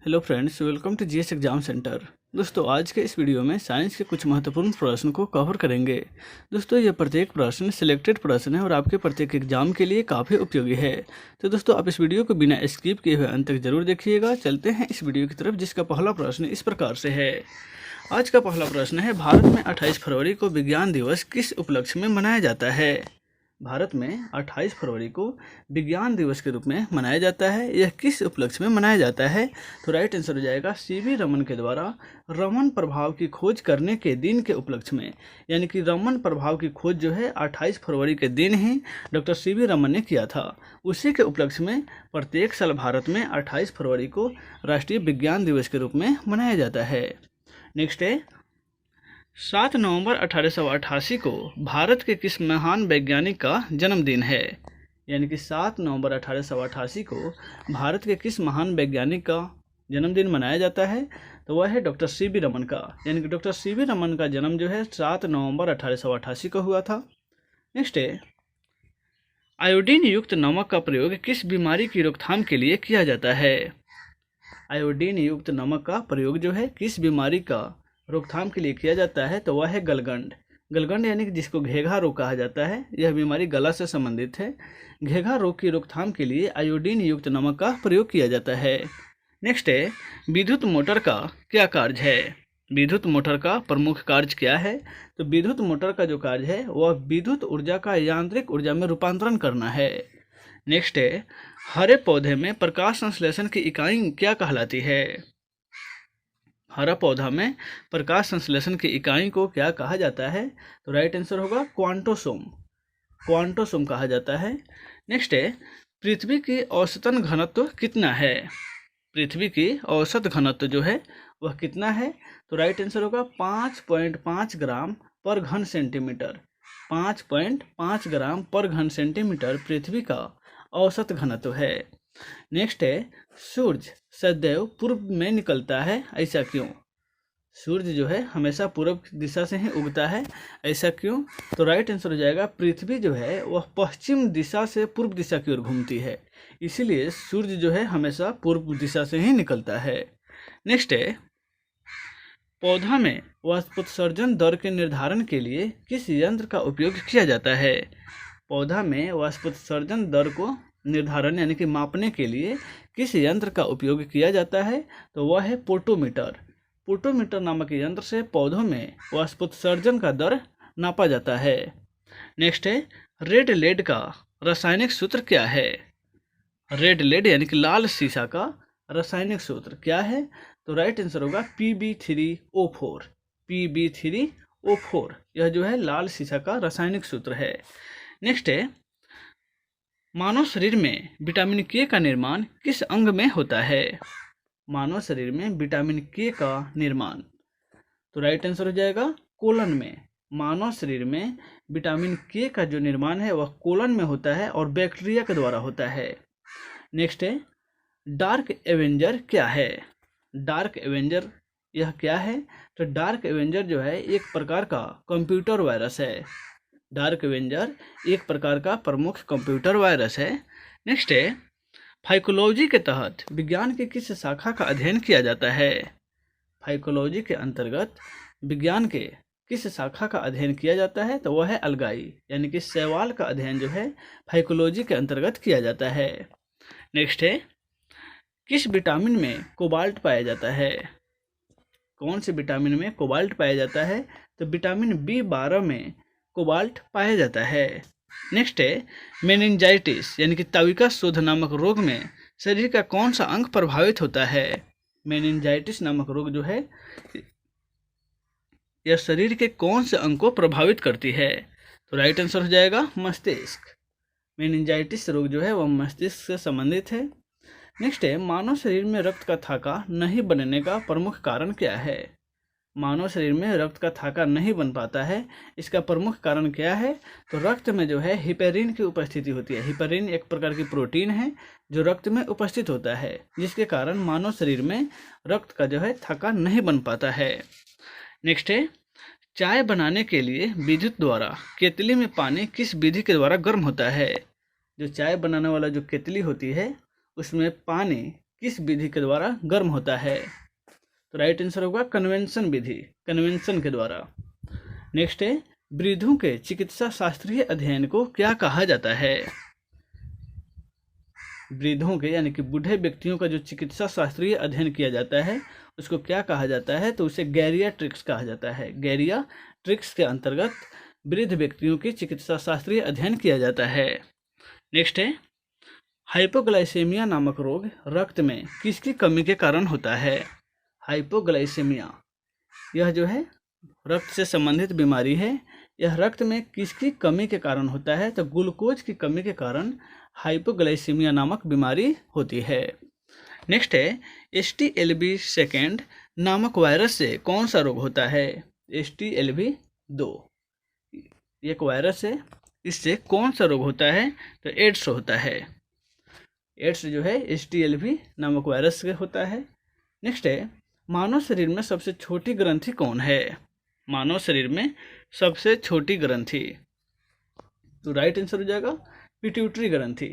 Hello friends, welcome to GS exam centre. दोस्तों, आज के इस वीडियो में साइंस के कुछ महत्वपूर्ण प्रश्न को कवर करेंगे। दोस्तों, ये प्रत्येक प्रश्न सिलेक्टेड प्रश्न है और आपके प्रत्येक एग्जाम के लिए काफ़ी उपयोगी है। तो दोस्तों, आप इस वीडियो को बिना स्किप किए हुए अंत तक जरूर देखिएगा। चलते हैं इस वीडियो की तरफ, जिसका पहला प्रश्न इस प्रकार से है। आज का पहला प्रश्न है, भारत में 28 फरवरी को विज्ञान दिवस किस उपलक्ष्य में मनाया जाता है? भारत में 28 फरवरी को विज्ञान दिवस के रूप में मनाया जाता है। यह किस उपलक्ष्य में मनाया जाता है? तो राइट आंसर हो जाएगा सीवी रमन के द्वारा रमन प्रभाव की खोज करने के दिन के उपलक्ष्य में। यानी कि रमन प्रभाव की खोज जो है 28 फरवरी के दिन ही डॉक्टर सीवी रमन ने किया था। उसी के उपलक्ष्य में प्रत्येक साल भारत में 28 फरवरी को राष्ट्रीय विज्ञान दिवस के रूप में मनाया जाता है। नेक्स्ट है, 7 नवंबर 1888 को भारत के किस महान वैज्ञानिक का जन्मदिन है? यानी कि 7 नवंबर 1888 को भारत के किस महान वैज्ञानिक का जन्मदिन मनाया जाता है? तो वह है डॉक्टर सीवी रमन का। यानी कि डॉक्टर सीवी रमन का जन्म जो है 7 नवंबर 1888 को हुआ था। नेक्स्ट है, आयोडीन युक्त नमक का प्रयोग किस बीमारी की रोकथाम के लिए किया जाता है? आयोडीन युक्त नमक का प्रयोग जो है किस बीमारी का रोकथाम के लिए किया जाता है? तो वह है गलगंड। गलगंड यानी कि जिसको घेघा रोग कहा जाता है, यह बीमारी गला से संबंधित है। घेघा रोग की रोकथाम के लिए आयोडीन युक्त नमक का प्रयोग किया जाता है। नेक्स्ट है, विद्युत मोटर का क्या कार्य है? विद्युत मोटर का प्रमुख कार्य क्या है? तो विद्युत मोटर का जो कार्य है वह विद्युत ऊर्जा का यांत्रिक ऊर्जा में रूपांतरण करना है। नेक्स्ट है, हरे पौधे में प्रकाश संश्लेषण की इकाई क्या कहलाती है? हरा पौधा में प्रकाश संश्लेषण की इकाई को क्या कहा जाता है? तो राइट आंसर होगा क्वांटोसोम। क्वांटोसोम कहा जाता है। नेक्स्ट है, पृथ्वी की औसतन घनत्व कितना है? पृथ्वी की औसत घनत्व जो है वह कितना है? तो राइट आंसर होगा 5.5 ग्राम पर घन सेंटीमीटर। 5.5 ग्राम पर घन सेंटीमीटर पृथ्वी का औसत घनत्व है। नेक्स्ट है, सूर्य सदैव पूर्व में निकलता है, ऐसा क्यों? सूर्य जो है हमेशा पूर्व दिशा से ही उगता है, ऐसा क्यों? तो राइट आंसर हो जाएगा पृथ्वी जो है वह पश्चिम दिशा से पूर्व दिशा की ओर घूमती है, इसीलिए सूर्य जो है हमेशा पूर्व दिशा से ही निकलता है। नेक्स्ट है, पौधा में वाष्पोत्सर्जन दर के निर्धारण के लिए किस यंत्र का उपयोग किया जाता है? पौधा में वाष्पोत्सर्जन दर को निर्धारण यानी कि मापने के लिए किस यंत्र का उपयोग किया जाता है? तो वह है पोटोमीटर। पोटोमीटर नामक यंत्र से पौधों में वाष्पोत्सर्जन का दर नापा जाता है। नेक्स्ट है, रेड लेड का रासायनिक सूत्र क्या है? रेड लेड यानी कि लाल सीसा का रासायनिक सूत्र क्या है? तो राइट आंसर होगा Pb3O4। Pb3O4 यह जो है लाल सीसा का रासायनिक सूत्र है। नेक्स्ट है, मानव शरीर में विटामिन के का निर्माण किस अंग में होता है? मानव शरीर में विटामिन के का निर्माण, तो राइट आंसर हो जाएगा कोलन में। मानव शरीर में विटामिन के का जो निर्माण है वह कोलन में होता है और बैक्टीरिया के द्वारा होता है। नेक्स्ट है, डार्क एवेंजर क्या है? डार्क एवेंजर यह क्या है? तो डार्क एवेंजर जो है एक प्रकार का कंप्यूटर वायरस है। डार्क एवेंजर एक प्रकार का प्रमुख कंप्यूटर वायरस है। नेक्स्ट है, फाइकोलॉजी के तहत विज्ञान की किस शाखा का अध्ययन किया जाता है? फाइकोलॉजी के अंतर्गत विज्ञान के किस शाखा का अध्ययन किया जाता है? तो वह है अलगाई, यानी कि शैवाल का अध्ययन जो है फाइकोलॉजी के अंतर्गत किया जाता है। नेक्स्ट है, किस विटामिन में कोबाल्ट पाया जाता है? कौन से विटामिन में कोबाल्ट पाया जाता है? तो विटामिन B12 में कोबाल्ट पाया जाता है। नेक्स्ट है, मेनिंजाइटिस यानी कि तविका शोथ नामक रोग में शरीर का कौन सा अंग प्रभावित होता है? मेनिंजाइटिस नामक रोग जो है यह शरीर के कौन से अंग को प्रभावित करती है? तो राइट आंसर हो जाएगा मस्तिष्क। मेनिंजाइटिस रोग जो है वह मस्तिष्क से संबंधित है। नेक्स्ट है, मानव शरीर में रक्त का थाका नहीं बनने का प्रमुख कारण क्या है? मानव शरीर में रक्त का थाका नहीं बन पाता है, इसका प्रमुख कारण क्या है? तो रक्त में जो है हिपेरिन की उपस्थिति होती है। हिपेरिन एक प्रकार की प्रोटीन है जो रक्त में उपस्थित होता है, जिसके कारण मानव शरीर में रक्त का जो है थाका नहीं बन पाता है। नेक्स्ट है, चाय बनाने के लिए विद्युत द्वारा केतली में पानी किस विधि के द्वारा गर्म होता है? जो चाय बनाने वाला जो केतली होती है उसमें पानी किस विधि के द्वारा गर्म होता है? तो राइट आंसर होगा कन्वेंशन विधि, कन्वेंशन के द्वारा। नेक्स्ट है, वृद्धों के चिकित्सा शास्त्रीय अध्ययन को क्या कहा जाता है? वृद्धों के यानी कि बूढ़े व्यक्तियों का जो चिकित्सा शास्त्रीय अध्ययन किया जाता है उसको क्या कहा जाता है? तो उसे गैरियाट्रिक्स कहा जाता है। गैरियाट्रिक्स के अंतर्गत वृद्ध व्यक्तियों की चिकित्सा शास्त्रीय अध्ययन किया जाता है। नेक्स्ट है, हाइपोग्लाइसेमिया नामक रोग रक्त में किसकी कमी के कारण होता है? हाइपोग्लाइसेमिया यह जो है रक्त से संबंधित बीमारी है। यह रक्त में किसकी कमी के कारण होता है? तो ग्लूकोज की कमी के कारण हाइपोग्लाइसीमिया नामक बीमारी होती है। नेक्स्ट है, HTLV-2 नामक वायरस से कौन सा रोग होता है? HTLV-2 एक वायरस है, इससे कौन सा रोग होता है? तो एड्स होता है। एड्स जो है HTLV नामक वायरस से होता है। नेक्स्ट है, मानव शरीर में सबसे छोटी ग्रंथि कौन है? मानव शरीर में सबसे छोटी ग्रंथि, तो राइट आंसर हो जाएगा पिट्यूटरी ग्रंथि।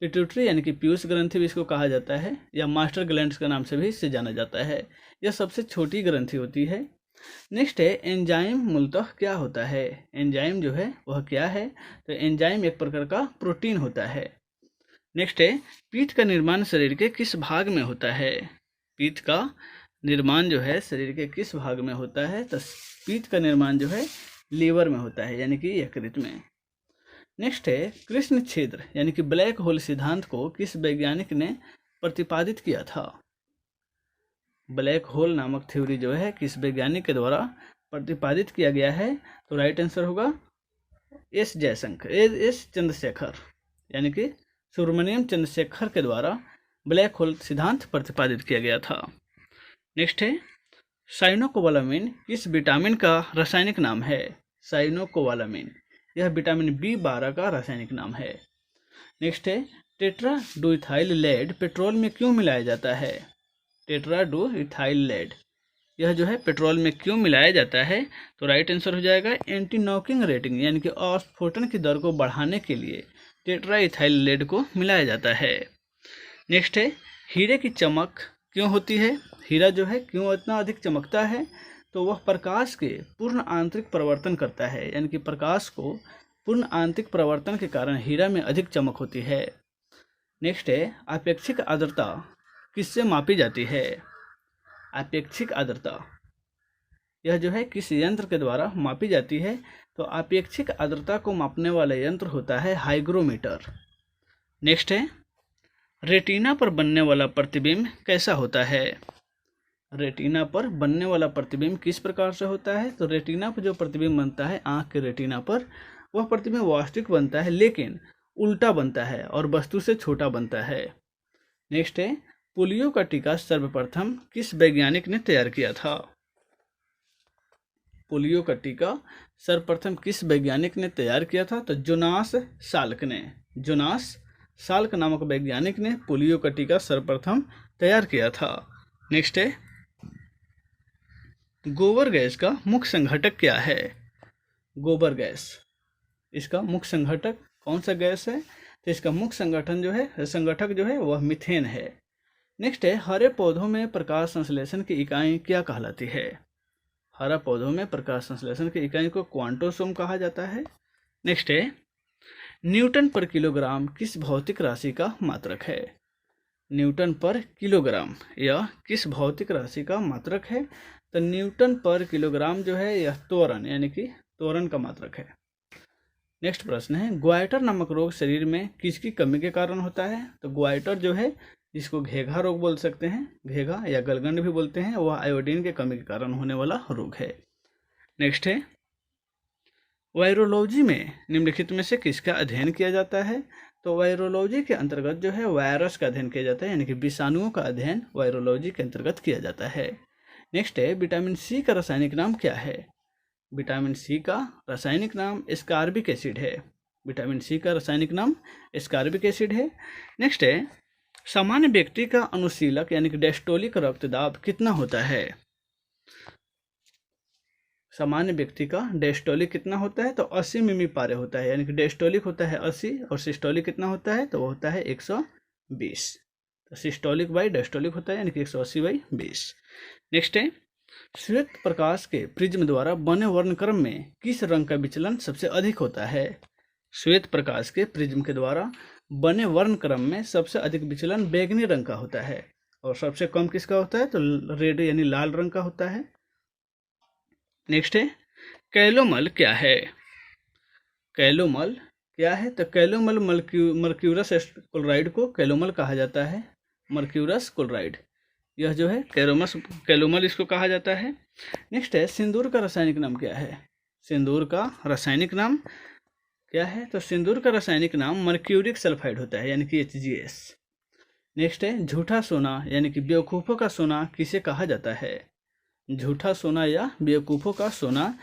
पिट्यूटरी यानी कि पीयूष ग्रंथि भी इसको कहा जाता है, या मास्टर ग्लैंड्स के नाम से भी इसे जाना जाता है। यह सबसे छोटी ग्रंथि होती है। नेक्स्ट है, एंजाइम मूलतः क्या होता है? एंजाइम जो है वह क्या है? तो एंजाइम एक प्रकार का प्रोटीन होता है। नेक्स्ट है, पीठ का निर्माण शरीर के किस भाग में होता है? पीठ का निर्माण जो है शरीर के किस भाग में होता है? तो पीठ का निर्माण जो है लीवर में होता है, यानी कि यकृत में। नेक्स्ट है, कृष्ण छेद यानी कि ब्लैक होल सिद्धांत को किस वैज्ञानिक ने प्रतिपादित किया था? ब्लैक होल नामक थ्योरी जो है किस वैज्ञानिक के द्वारा प्रतिपादित किया गया है? तो राइट आंसर होगा एस चंद्रशेखर, यानी कि सुब्रमण्यम चंद्रशेखर के द्वारा ब्लैक होल सिद्धांत प्रतिपादित किया गया था। नेक्स्ट है, साइनोकोबालामिन किस विटामिन का रासायनिक नाम है? साइनोकोबालामिन यह विटामिन B12 का रासायनिक नाम है। नेक्स्ट है, टेट्राडोइथाइल लेड पेट्रोल में क्यों मिलाया जाता है? टेट्राडोइथाइल लेड यह जो है पेट्रोल में क्यों मिलाया जाता है? तो राइट आंसर हो जाएगा एंटी नॉकिंग रेटिंग, यानी कि अस्फोटन की दर को बढ़ाने के लिए टेट्राइथाइल लेड को मिलाया जाता है। नेक्स्ट है, हीरे की चमक क्यों होती है? हीरा जो है क्यों इतना अधिक चमकता है? तो वह प्रकाश के पूर्ण आंतरिक परिवर्तन करता है, यानी कि प्रकाश को पूर्ण आंतरिक परिवर्तन के कारण हीरा में अधिक चमक होती है। नेक्स्ट है, आपेक्षिक आर्द्रता किससे मापी जाती है? आपेक्षिक आर्द्रता यह जो है किस यंत्र के द्वारा मापी जाती है? तो आपेक्षिक आर्द्रता को मापने वाला यंत्र होता है हाइग्रोमीटर। नेक्स्ट है, रेटिना पर बनने वाला प्रतिबिंब कैसा होता है? रेटिना पर बनने वाला प्रतिबिंब किस प्रकार से होता है? तो रेटिना पर जो प्रतिबिंब बनता है आंख के रेटिना पर, वह प्रतिबिंब वास्तविक बनता है लेकिन उल्टा बनता है और वस्तु से छोटा बनता है। नेक्स्ट है, पोलियो का टीका सर्वप्रथम किस वैज्ञानिक ने तैयार किया था? पोलियो का टीका सर्वप्रथम किस वैज्ञानिक ने तैयार किया था? तो जोनास साल्क ने, जोनास साल्क नामक वैज्ञानिक ने पोलियो का टीका सर्वप्रथम तैयार किया था। नेक्स्ट है, गोबर गैस का मुख्य संघटक क्या है? गोबर गैस इसका मुख्य संघटक कौन सा गैस है? तो इसका मुख्य संघटक जो है वह मीथेन है। नेक्स्ट है, हरे पौधों में प्रकाश संश्लेषण की इकाई क्या कहलाती है? हरा पौधों में प्रकाश संश्लेषण की इकाई को क्वांटोसोम कहा जाता है। नेक्स्ट है, न्यूटन पर किलोग्राम किस भौतिक राशि का मात्रक है? न्यूटन पर किलोग्राम यह किस भौतिक राशि का मात्रक है? तो न्यूटन पर किलोग्राम जो है यह त्वरण, यानी कि त्वरण का मात्रक है। नेक्स्ट प्रश्न है, ग्वाइटर नामक रोग शरीर में किसकी कमी के कारण होता है? तो ग्वाइटर जो है जिसको घेघा रोग बोल सकते हैं, घेघा या गलगंड भी बोलते हैं, वह आयोडीन के कमी के कारण होने वाला रोग है। नेक्स्ट है, वायरोलॉजी में निम्नलिखित में से किसका अध्ययन किया जाता है? तो वायरोलॉजी के अंतर्गत जो है वायरस का अध्ययन किया जाता है, यानी कि विषाणुओं का अध्ययन वायरोलॉजी के अंतर्गत किया जाता है। नेक्स्ट है, विटामिन सी का रासायनिक नाम क्या है? विटामिन सी का रासायनिक नाम एस्कॉर्बिक एसिड है। विटामिन सी का रासायनिक नाम एस्कॉर्बिक एसिड है। नेक्स्ट है, सामान्य व्यक्ति का अनुशीलक यानी कि डायस्टोलिक रक्तदाब कितना होता है? सामान्य व्यक्ति का डायस्टोलिक कितना होता है? तो 80 मिमी पारे होता है, यानी कि डायस्टोलिक होता है 80 और सिस्टोलिक कितना होता है? तो वो होता है 120। तो सिस्टोलिक बाई डायस्टोलिक होता है, यानी कि 180/20। नेक्स्ट है, श्वेत प्रकाश के प्रिज्म द्वारा बने वर्णक्रम में किस रंग का विचलन सबसे अधिक होता है? श्वेत प्रकाश के प्रिज्म के द्वारा बने वर्णक्रम में सबसे अधिक विचलन बैंगनी रंग का होता है, और सबसे कम किसका होता है? तो रेड यानी लाल रंग का होता है। नेक्स्ट है, कैलोमल क्या है? कैलोमल क्या है? तो कैलोमल मर्क्यूरस क्लोराइड को कैलोमल कहा जाता है, मर्क्यूरस क्लोराइड, यह जो है कैलोमल इसको कहा जाता है। नेक्स्ट है, सिंदूर का रासायनिक नाम क्या है? सिंदूर का रासायनिक नाम क्या है? तो सिंदूर का रासायनिक नाम मर्क्यूरिक सल्फाइड होता है, यानी कि HgS। नेक्स्ट है, झूठा सोना यानी कि बेवकूफ़ों का सोना किसे कहा जाता है? झूठा सोना या बेवकूफ़ों का सोना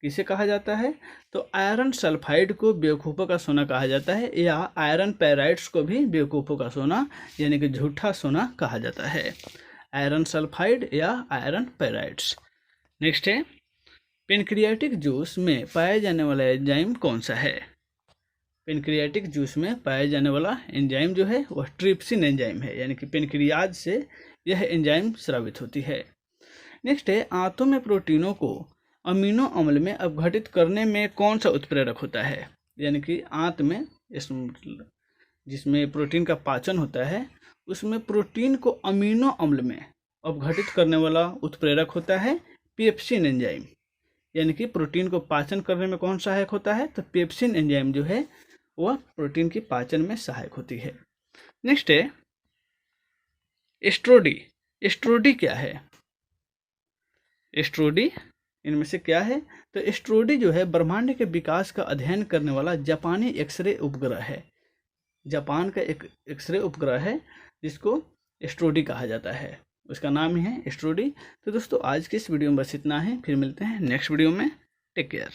किसे कहा जाता है? तो आयरन सल्फाइड को बेवकूफ़ों का सोना कहा जाता है, या आयरन पैराइड्स को भी बेवकूफ़ों का सोना यानी कि झूठा सोना कहा जाता है, आयरन सल्फाइड या आयरन पैराइड्स। नेक्स्ट है, पेनक्रियाटिक जूस में पाया जाने वाला एंजाइम कौन सा है? पेनक्रियाटिक जूस में पाया जाने वाला एंजाइम जो है वह ट्रिप्सिन एंजाइम है, यानी कि पेनक्रियाज से यह एंजाइम स्रावित होती है। नेक्स्ट है, आंतों में प्रोटीनों को अमीनो अम्ल में अपघटित करने में कौन सा उत्प्रेरक होता है? यानी कि आंत में जिसमें प्रोटीन का पाचन होता है, उसमें प्रोटीन को अमीनो अम्ल में अपघटित करने वाला उत्प्रेरक होता है पेप्सिन एंजाइम, यानी कि प्रोटीन को पाचन करने में कौन सहायक होता है? तो पेप्सिन एंजाइम जो है वह प्रोटीन की पाचन में सहायक होती है। नेक्स्ट है, एस्ट्रोडी। एस्ट्रोडी क्या है? एस्ट्रोडी इनमें से क्या है? तो एस्ट्रोडी जो है ब्रह्मांड के विकास का अध्ययन करने वाला जापानी एक्सरे उपग्रह है, जापान का एक एक्सरे उपग्रह है जिसको एस्ट्रोडी कहा जाता है, उसका नाम ही है एस्ट्रोडी। तो दोस्तों आज के इस वीडियो में बस इतना है, फिर मिलते हैं नेक्स्ट वीडियो में। Take care.